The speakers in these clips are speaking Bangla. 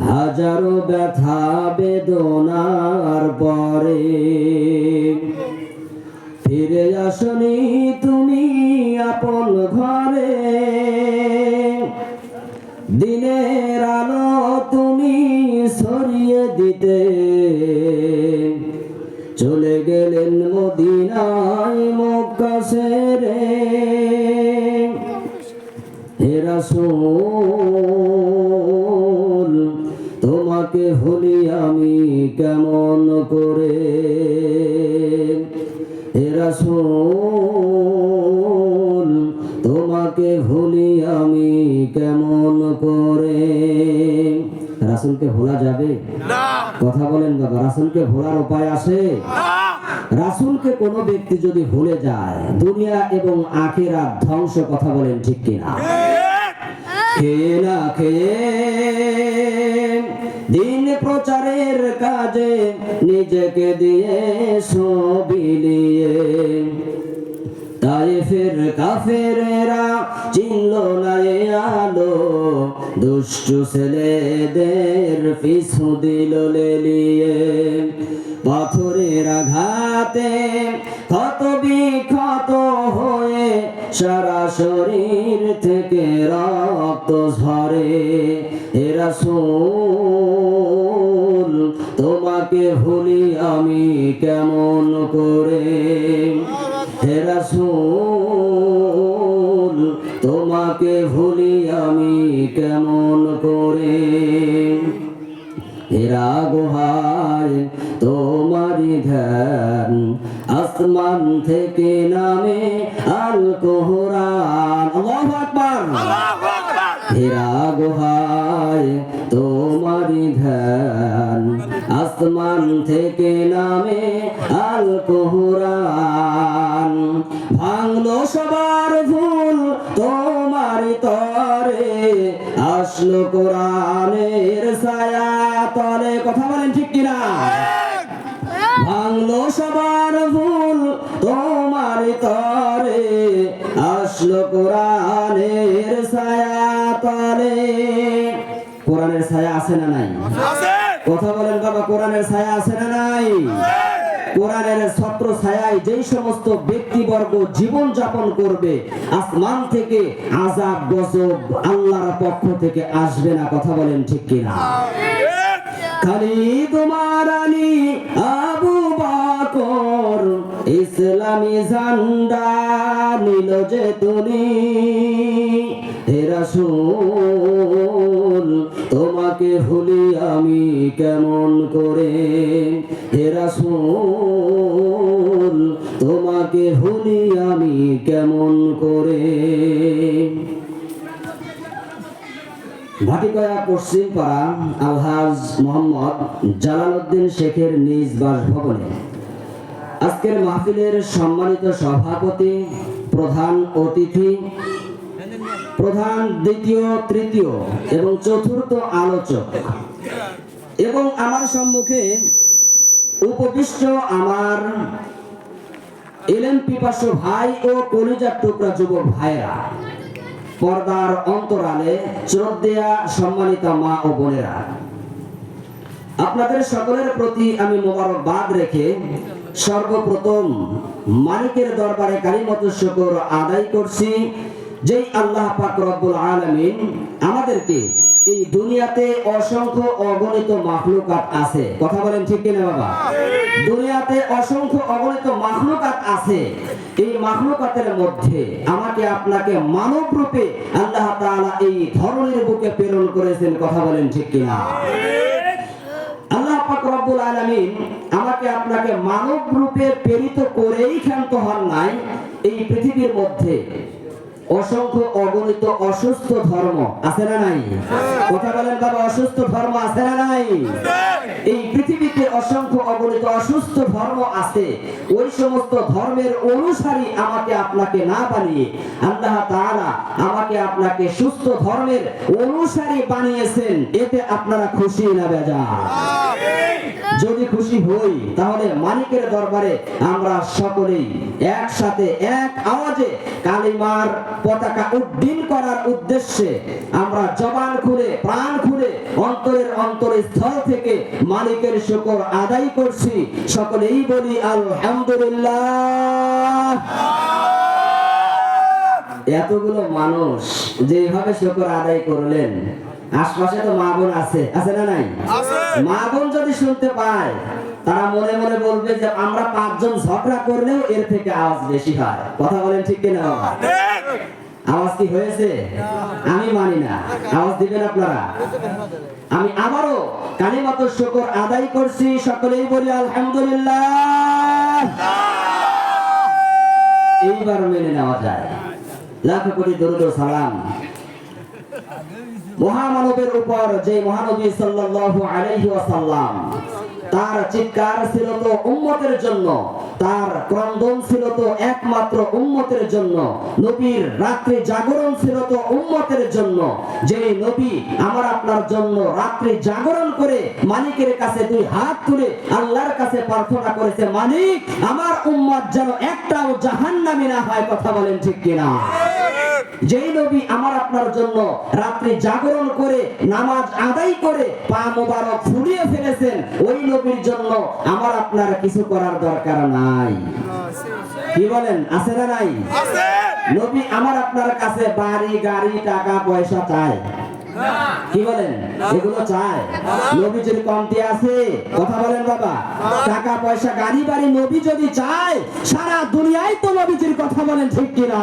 হাজারো ব্যথা বেদনার পরে ফিরে আসনি তুমি আপন ঘরে। দিনের আলো তুমি ছড়িয়ে দিতে চলে গেলেন মদিনায় মক্কা ছেড়ে। হে রাসূল তোমাকে ভুলি আমি কেমন করে। হে রাসূল তোমাকে ভুলি আমি কেমন করে। রাসূলকে ভোলা যাবে না? কথা বলেন বাবা, রাসূলকে ভোলার উপায় আছে? রাসূলকে কোনো ব্যক্তি যদি ভুলে যায় দুনিয়া এবং আখিরাত ধ্বংস। কথা বলেন ঠিক কিনা? খেয়ে না খেয়ে দিন প্রচারের কাজে নিজেকে দিয়ে সবিলিয়ে তায়েফের কাফেরেরা চিনল না এ আলো। দুষ্টু ছেলেদের পিছু দিল লেলিয়ে। পাথরের আঘাতে ক্ষত বিক্ষত হয়ে সারা শরীর থেকে রক্ত ঝরে। হে রাসূল তোমাকে ভুলি আমি কেমন করে। হে রাসূল তোমাকে ভুলি আমি কেমন করে। হেরা গুহায় তোমারি ধ্যান আসমান থেকে নামে আল কোরআন। আল্লাহু আকবার। হেরা গুহায় তোমারি ধ্যান আসমান থেকে নামে আল কোরআন। ভাঙলো সবার ভুল তোমারি তরে আসলো কোরআনের ছায়া তলে। কথা বলেন ঠিক কিনা? ভাঙলো সবার ভুল তোমারি তরে আসলো কোরআনের ছায়া তলে। কোরআনের ছায়া আছে না নাই? কথা বলেন বাবা, কোরআনের ছায়া আছে না নাই? কোরআনের ছত্র ছায়ায় যেই সমস্ত ব্যক্তিবর্গ জীবন যাপন করবে আসমান থেকে আযাব গজব আল্লাহর পক্ষ থেকে আসবে না। কথা বলেন ঠিক কিনা? খালিদ উমর আলী আবু বকর ইসলামী ঝান্ডা নিল যে তুলি। হে রাসূল তোমাকে ভুলি আমি কেমন করে। হে রাসূল তোমাকে ভুলি আমি কেমন করে। ভাটিকয়া পশ্চিম পাড়া আলহাজ মোহাম্মদ জালালউদ্দিন শেখের নিজ বাসভবনে আজকের মাহফিলের সম্মানিত সভাপতি, প্রধান অতিথি, প্রধান দ্বিতীয় তৃতীয় এবং চতুর্থ আলোচক এবং আমার সম্মুখে উপবিষ্ট আমার এলেম পিপাসু ভাই ও কলিজার টুকরা যুবক ভাইরা, পর্দার অন্তরালে শ্রদ্ধেয়া সম্মানিত মা ও বোনেরা, আপনাদের সকলের প্রতি আমি মোবারকবাদ রেখে সর্বপ্রথম মালিকের দরবারে কালিমাতু শুকর আদায় করছি, যেই আল্লাহ পাক রব্বুল আলামিন আমাদেরকে এই দুনিয়াতে অসংখ্য অগণিত মাখলুকাত আছে। কথা বলেন ঠিক কিনা বাবা? দুনিয়াতে অসংখ্য অগণিত মাখলুকাত আছে। এই মাখলুকাতের মধ্যে আমাকে আপনাকে মানব রূপে আল্লাহ তাআলা এই ধরনের বুকে প্রেরণ করেছেন। কথা বলেন ঠিক কিনা? আল্লাহ পাক রব্বুল আলামিন আমাকে আপনাকে মানব রূপে প্রেরিত করেই ক্ষান্ত হন নাই। এই পৃথিবীর মধ্যে অসংখ্য অগণিত অসুস্থ ধর্ম আছে না নাই? কথা বলেন বাবা, অসুস্থ ধর্ম আছে না নাই? এই পৃথিবীতে অসংখ্য অগণিত অসুস্থ ধর্ম আছে। ওই সমস্ত ধর্মের অনুসারী আমাকে আপনাকে না বানিয়ে আল্লাহ তাআলা আমাকে আপনাকে সুস্থ ধর্মের অনুসারী বানিয়েছেন। এতে আপনারা খুশি না বেজার? যদি খুশি হই তাহলে মালিকের দরবারে আমরা সকলেই একসাথে এক আওয়াজে কালিমার পতাকা উড্ডীন করার উদ্দেশ্যে আমরা জবান খুলে প্রাণ খুলে অন্তরের অন্তরস্থল থেকে মালিকের শুকর আদায় করছি। সকলেই বলি আলহামদুলিল্লাহ। এতগুলো মানুষ যেভাবে শুকর আদায় করলেন, আশপাশে তো মা বোন আছে না নাই? মা বোন যদি শুনতে পায় তারা মনে মনে বলবে যে আমরা 5 জন ঝগড়া করলেও এর থেকে আওয়াজ বেশি হয়। কথা বলেন ঠিক কিনা বাবা? আওয়াজ কি হয়েছে? আমি মানি না। আওয়াজ দিবেন আপনারা? আমি আবারও কালিমাতুশ শুকর আদায় করছি। সকলেই বলি আলহামদুলিল্লাহ। এইবার মেনে নেওয়া যায়। লাখ কোটি দরুদ ও সালাম মহামানবের উপর, যে মহানবী সাল্লাল্লাহু আলাইহি ওয়াসাল্লাম, তার চিৎকার ছিল তো উম্মতের জন্য, তার ক্রন্দন ছিল তো একমাত্র উম্মতের জন্য, নবীর রাত্রি জাগরণ ছিল তো উম্মতের জন্য। যে নবী আমার আপনার জন্য রাত্রি জাগরণ করে মালিকের কাছে 2 হাত তুলে আল্লাহর কাছে প্রার্থনা করেছে, মালিক আমার উম্মত যেন একটাও জাহান্নামী না হয়। কথা বলেন ঠিক কিনা? যেই নবী আমার আপনার জন্য রাত্রি জাগরণ করে নামাজ আদায় করে পা মোবারক ফুলিয়ে ফেলেছেন, ওই নবীর জন্য আমার আপনার কিছু করার দরকার নাই। কি বলেন, আছে না নাই? নবী আমার আপনার কাছে বাড়ি গাড়ি টাকা পয়সা চায়? কি বলেন, এগুলো চায়? নবীজির কমতি আছে? কথা বলেন বাবা। টাকা পয়সা গাড়ি বাড়ি নবী যদি চায়, সারা দুনিয়ায় তো নবীজির। কথা বলেন ঠিক কিনা?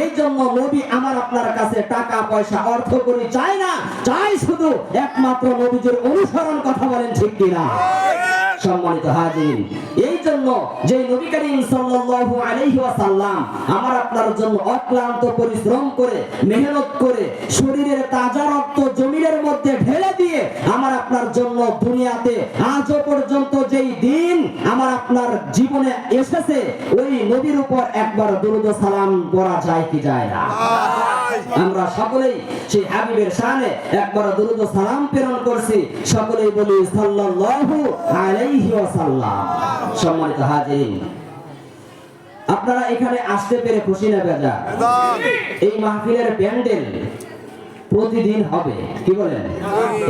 এই জন্য নবী আমার আপনার কাছে টাকা পয়সা অর্থ করি চায় না, চাই শুধু একমাত্র নবীজির অনুসরণ। কথা বলেন ঠিক কিনা? সম্মানিত হাজিরিন, এই জন্য যে নবী করিম সাল্লাল্লাহু আলাইহি ওয়াসাল্লাম আমার আপনার জন্য অক্লান্ত পরিশ্রম করে মেহনত করে শরীরের তাজা রক্ত জমিনের মধ্যে ঢেলে দিয়ে আমার আপনার জন্য দুনিয়াতে আজও পর্যন্ত যেই দিন আমার আপনার জীবনে এসেছে, ওই নবীর উপর একবার দরুদ ও সালাম পড়া যায় কি যায় না? আমরা সকলেই সেই হাবিবের শানে একবার দরুদ ও সালাম প্রেরণ করছি। সকলেই বলি সাল্লাল্লাহু আলাইহি ওয়াসাল্লাম। সম্মানিত হাজিরিন, আপনারা এখানে আসতে পেরে খুশি না বেজার? এই মাহফিলের প্যান্ডেল প্রতিদিন হবে? কি বলেন,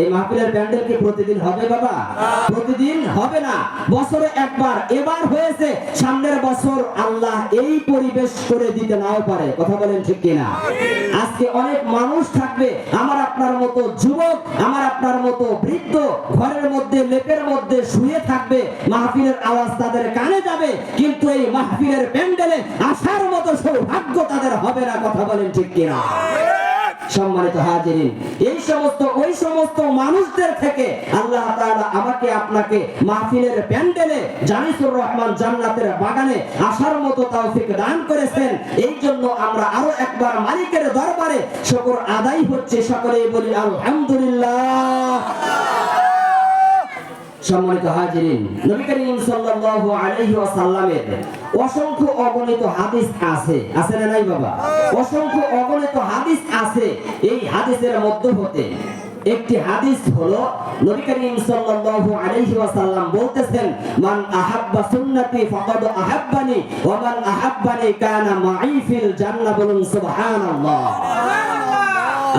এই মাহফিলের প্যান্ডেল কি প্রতিদিন হবে বাবা? প্রতিদিন হবে না, বছরে একবার। এবার হয়েছে, সামনের বছর আল্লাহ এই পরিবেশ করে দিতে নাও পারে। কথা বলেন ঠিক কিনা? আজকে অনেক মানুষ থাকবে আমার আপনার মতো যুবক, আমার আপনার মতো বৃদ্ধ, ঘরের মধ্যে লেপের মধ্যে শুয়ে থাকবে, মাহফিলের আওয়াজ তাদের কানে যাবে, কিন্তু এই মাহফিলের প্যান্ডেলে আসার মতো সৌভাগ্য তাদের হবে না। কথা বলেন ঠিক কিনা? সম্মানিত হাজিরিন, এই সমস্ত ওই সমস্ত মানুষদের থেকে আল্লাহ তাআলা আমাকে আপনাকে মাহফিলের প্যান্ডেলে জানিসুর রহমান জান্নাতের বাগানে আসার মতো তৌফিক দান করেছেন। এই জন্য আমরা আরো একবার মালিকের দরবারে শুকর আদায় হচ্ছে। সকলেই বলি আলহামদুলিল্লাহ। সম্মানিত হাজিরিন, নবী করিম সাল্লাল্লাহু আলাইহি ওয়াসাল্লামের অসংখ্য অগণিত হাদিস আছে না নাই বাবা? অসংখ্য অগণিত হাদিস আছে। এই হাদিসের মধ্যে হতে একটি হাদিস হলো নবী করিম সাল্লাল্লাহু আলাইহি ওয়াসাল্লাম বলতেছেন, মান আহাব্বা সুন্নতি ফাকাদ আহাব্বানি ওয়া মান আহাব্বানি কানা মাই ফিল জান্নাহ। বলুন সুবহানাল্লাহ।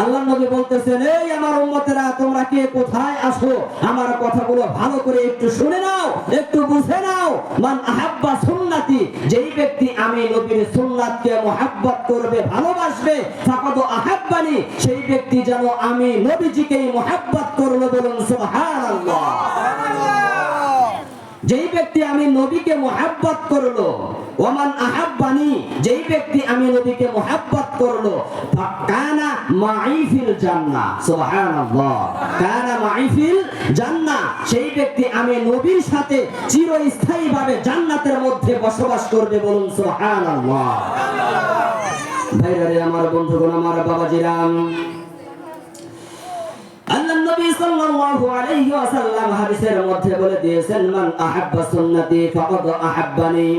আল্লাহ নবী বলতেছেন, এই আমার উম্মতেরা, তোমরা কে কোথায় আসো? আমার কথাগুলো ভালো করে একটু শুনে নাও, একটু বুঝে নাও। মান আহাব্বা সুন্নতি, যেই ব্যক্তি আমি নবীর সুন্নাতকে মুহাব্বত করবে, ভালোবাসবে, ফাকাদ আহাব্বানি, সেই ব্যক্তি যেন আমি নবীজিকেই মুহাব্বত করলো। বলুন সুবহানাল্লাহ। যেই ব্যক্তি আমি নবীকে মুহাব্বত করলো, ওমান আহাব্বানি, যেই ব্যক্তি আমি নবীকে মুহাব্বত করলো, কানা মাই ফিল জান্নাহ। সুবহানাল্লাহ। কানা মাই ফিল জান্নাহ, সেই ব্যক্তি আমি নবীর সাথে চিরস্থায়ীভাবে জান্নাতের মধ্যে বসবাস করবে। বলুন সুবহানাল্লাহ। ভাইরা রে আমার, বন্ধুগণ আমার, বাবাজিরাম, আল্লাহ নবী সাল্লাল্লাহু আলাইহি ওয়াসাল্লাম হাদিসের মধ্যে বলে দিয়েছেন, মান আহাব্বা সুন্নতি ফাকাদ আহাব্বানি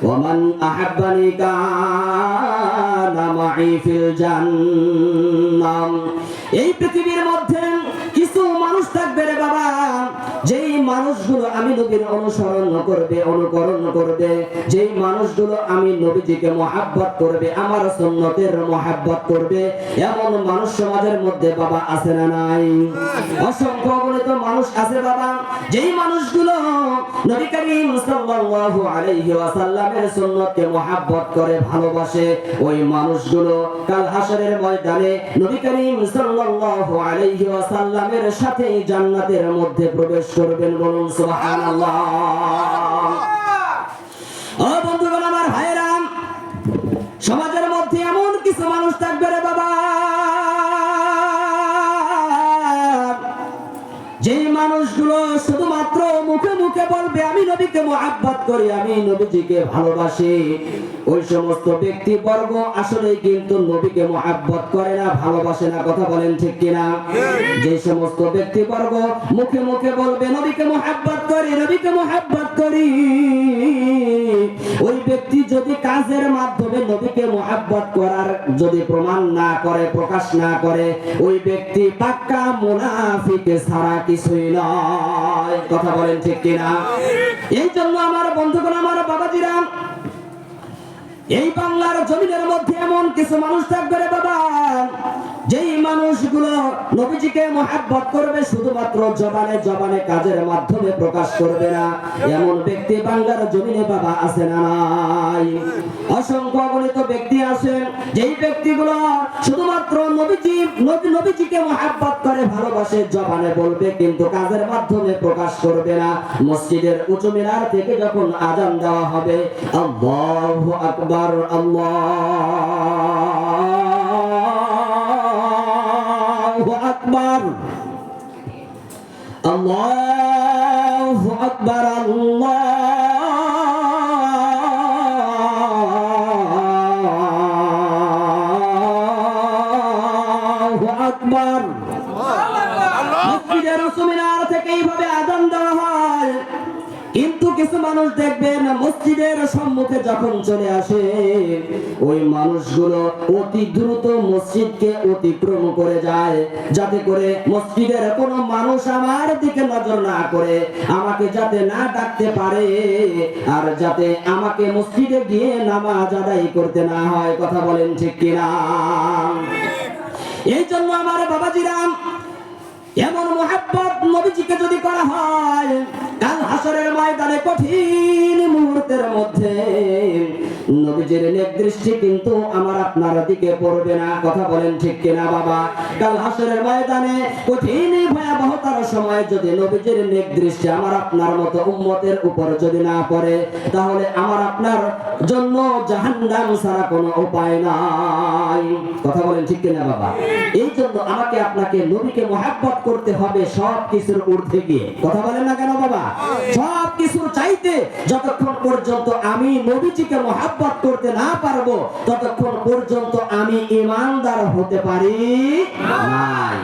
ওয়া মান আহাব্বানি কানা মাই ফিল জান্নাহ। এই পৃথিবীর মধ্যে কিছু মানুষ থাকবে রে বাবা, মানুষগুলো আমি নবীর অনুসরণ করবে, অনুকরণ করবে, যেই মানুষগুলো আমি নবীজিকে মহব্বত করবে, আমার সুন্নতের মহব্বত করবে, এমন মানুষ সমাজের মধ্যে বাবা আছে না নাই? অসংখ্য অগণিত মানুষ আছে বাবা, যেই মানুষগুলো নবী করিম সাল্লাল্লাহু আলাইহি ওয়াসাল্লামের সুন্নতকে মহব্বত করে, ভালোবাসে, ওই মানুষগুলো কাল হাশরের ময়দানে নবী করিম সাল্লাল্লাহু আলাইহি ওয়াসাল্লামের সাথে জান্নাতের মধ্যে প্রবেশ করবেন। বলুন সুবহানাল্লাহ। ও বন্ধুগণ, আমার ভাইরা, সমাজের মধ্যে এমন কিছু মানুষ থাকবে রে বাবা, যেই মানুষগুলো শুধুমাত্র মুখে মুখে বলবে আমি নবীকে মহব্বত করি, আমি নবীজিকে ভালোবাসি, ওই সমস্ত ব্যক্তি বর্গ আসলে কিন্তু নবীকে মহব্বত করে না, ভালোবাসে না। কথা বলেন ঠিক কিনা? যে সমস্ত ব্যক্তি বর্গ মুখে মুখে বলবে নবীকে মহব্বত করি, নবীকে মহব্বত করি, ওই ব্যক্তি যদি কাজের মাধ্যমে নবীকে মহব্বত করার যদি প্রমাণ না করে, প্রকাশ না করে, ওই ব্যক্তি পাক্কা মুনাফিক ছাড়া কিছুই নয়। কথা বলেন ঠিক কিনা? এই জন্য আমার বন্ধুগণ, আমার বাবাজিরা, এই বাংলার জমিনের মধ্যে এমন কিছু মানুষ থাকবে রে বাবা, যেই মানুষগুলো নবীজিকে মহব্বত করবে, শুধুমাত্র জবানে জবানে, কাজের মাধ্যমে প্রকাশ করবে না। এমন ব্যক্তি বাংলার জমিনে বাবা আছে না নাই? অসংখ্য অগণিত ব্যক্তি আছেন, যেই ব্যক্তিগুলো শুধুমাত্র নবীজিকে মহব্বত করে, ভালোবাসে, জবানে বলবে কিন্তু কাজের মাধ্যমে প্রকাশ করবে না। মসজিদের উঁচু মিনার থেকে যখন আযান দেওয়া হবে, আল্লাহু আকবার, আল্লাহু আকবার, আল্লাহু আকবার, আল্লাহু আকবার, মসজিদের উঁচু মিনার থেকে এইভাবে আযান দেওয়া হয়। কিন্তু কিছু মানুষ দেখবেন মসজিদের সম্মুখে যখন চলে আসে, ওই মানুষগুলো অতি দ্রুত মসজিদকে অতিক্রম করে যায়, যাতে করে মসজিদের কোনো মানুষ আমার দিকে নজর না করে, আমাকে যাতে না ডাকতে পারে, আর যাতে আমাকে মসজিদে গিয়ে নামাজ আদায় করতে না হয়। কথা বলেন ঠিক কিনা? এই জন্য আমার বাবাজিরা, এমন মহব্বত নবীজিকে যদি করা হয়, কাল হাশরের ময়দানে কঠিন মুহূর্তের মধ্যে নবীজির নেক দৃষ্টি কিন্তু আমার আপনার দিকে পড়বে না। কথা বলেন ঠিক কিনা বাবা? কাল হাশরের ময়দানে কঠিন ভয়াবহতার সময় যদি নবীজির নেক দৃষ্টি আমার আপনার মতো উম্মতের উপর যদি না পড়ে, তাহলে আমার আপনার জন্য জাহান্নাম ছাড়া কোনো উপায় নাই। কথা বলেন ঠিক কিনা বাবা? এই জন্য আমাকে আপনাকে নবীকে মহব্বত করতে হবে সব কিছুর ঊর্ধ্বে গিয়ে। কথা বলেন না কেন বাবা? সব কিছুর চাইতে যতক্ষণ পর্যন্ত আমি নবীজিকে মহব্বত করতে না পারবো, ততক্ষণ পর্যন্ত আমি ঈমানদার হতে পারি নাই।